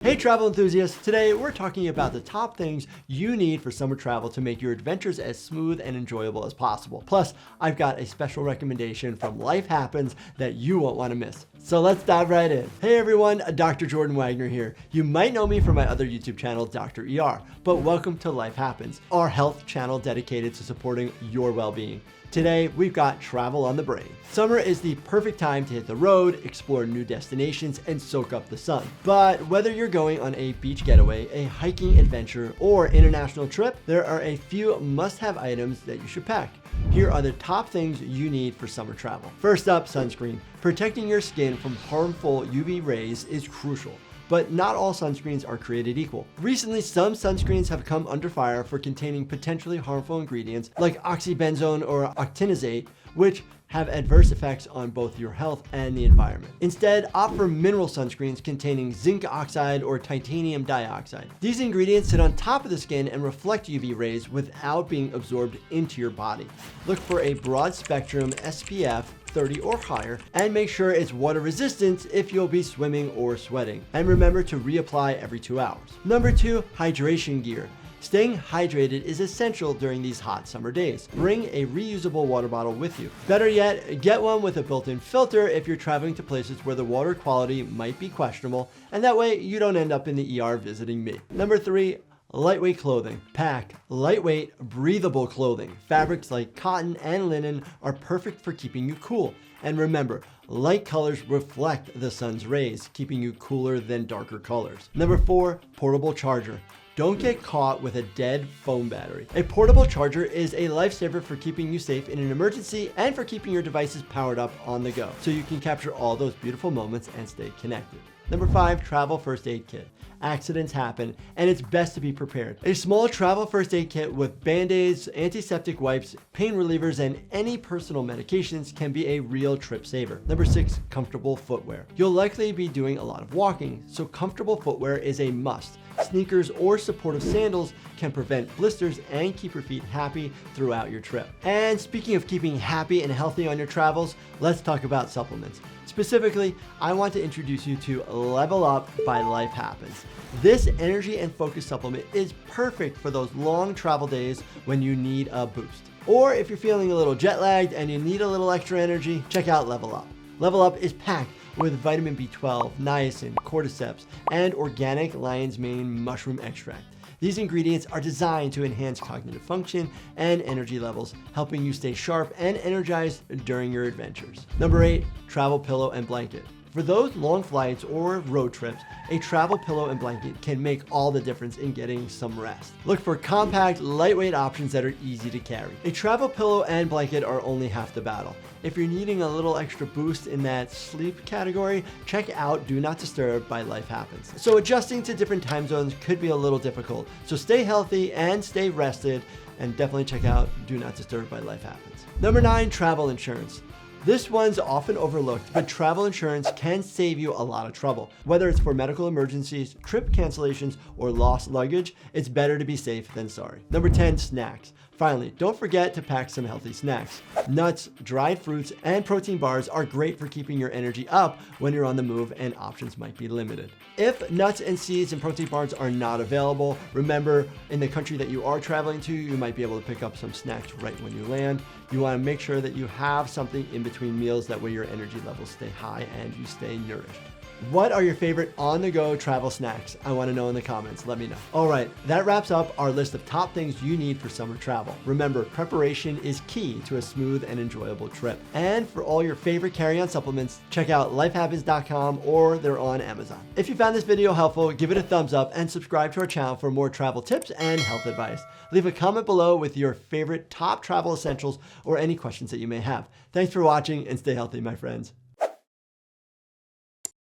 Hey travel enthusiasts, today we're talking about the top things you need for summer travel to make your adventures as smooth and enjoyable as possible. Plus, I've got a special recommendation from Life Happens that you won't want to miss. So let's dive right in. Hey everyone, Dr. Jordan Wagner here. You might know me from my other YouTube channel, Dr. ER, but welcome to Life Happens, our health channel dedicated to supporting your well-being. Today, we've got travel on the brain. Summer is the perfect time to hit the road, explore new destinations, and soak up the sun. But whether you're going on a beach getaway, a hiking adventure, or international trip, there are a few must-have items that you should pack. Here are the top things you need for summer travel. First up, sunscreen. Protecting your skin from harmful UV rays is crucial. But not all sunscreens are created equal. Recently, some sunscreens have come under fire for containing potentially harmful ingredients like oxybenzone or octinazate, which have adverse effects on both your health and the environment. Instead, opt for mineral sunscreens containing zinc oxide or titanium dioxide. These ingredients sit on top of the skin and reflect UV rays without being absorbed into your body. Look for a broad spectrum SPF 30 or higher, and make sure it's water resistant if you'll be swimming or sweating. And remember to reapply every 2 hours. Number 2, hydration gear. Staying hydrated is essential during these hot summer days. Bring a reusable water bottle with you. Better yet, get one with a built-in filter if you're traveling to places where the water quality might be questionable, and that way you don't end up in the ER visiting me. Number 3, lightweight clothing. Pack lightweight, breathable clothing. Fabrics like cotton and linen are perfect for keeping you cool. And remember, light colors reflect the sun's rays, keeping you cooler than darker colors. Number 4, portable charger. Don't get caught with a dead phone battery. A portable charger is a lifesaver for keeping you safe in an emergency and for keeping your devices powered up on the go, so you can capture all those beautiful moments and stay connected. Number 5, travel first aid kit. Accidents happen, and it's best to be prepared. A small travel first aid kit with band-aids, antiseptic wipes, pain relievers, and any personal medications can be a real trip saver. Number 6, comfortable footwear. You'll likely be doing a lot of walking, so comfortable footwear is a must. Sneakers or supportive sandals can prevent blisters and keep your feet happy throughout your trip. And speaking of keeping happy and healthy on your travels, let's talk about supplements. Specifically, I want to introduce you to Level Up by Life Happens. This energy and focus supplement is perfect for those long travel days when you need a boost. Or if you're feeling a little jet lagged and you need a little extra energy, check out Level Up. Level Up is packed with vitamin B12, niacin, cordyceps, and organic lion's mane mushroom extract. These ingredients are designed to enhance cognitive function and energy levels, helping you stay sharp and energized during your adventures. Number 8, travel pillow and blanket. For those long flights or road trips, a travel pillow and blanket can make all the difference in getting some rest. Look for compact, lightweight options that are easy to carry. A travel pillow and blanket are only half the battle. If you're needing a little extra boost in that sleep category, check out Do Not Disturb by Life Happens. So adjusting to different time zones could be a little difficult, so stay healthy and stay rested, and definitely check out Do Not Disturb by Life Happens. Number 9, travel insurance. This one's often overlooked, but travel insurance can save you a lot of trouble. Whether it's for medical emergencies, trip cancellations, or lost luggage, it's better to be safe than sorry. Number 10, snacks. Finally, don't forget to pack some healthy snacks. Nuts, dried fruits, and protein bars are great for keeping your energy up when you're on the move and options might be limited. If nuts and seeds and protein bars are not available, remember in the country that you are traveling to, you might be able to pick up some snacks right when you land. You want to make sure that you have something in between meals, that way your energy levels stay high and you stay nourished. What are your favorite on-the-go travel snacks? I want to know in the comments. Let me know. All right, that wraps up our list of top things you need for summer travel. Remember, preparation is key to a smooth and enjoyable trip. And for all your favorite carry-on supplements, check out lifehappens.com or they're on Amazon. If you found this video helpful, give it a thumbs up and subscribe to our channel for more travel tips and health advice. Leave a comment below with your favorite top travel essentials or any questions that you may have. Thanks for watching and stay healthy, my friends.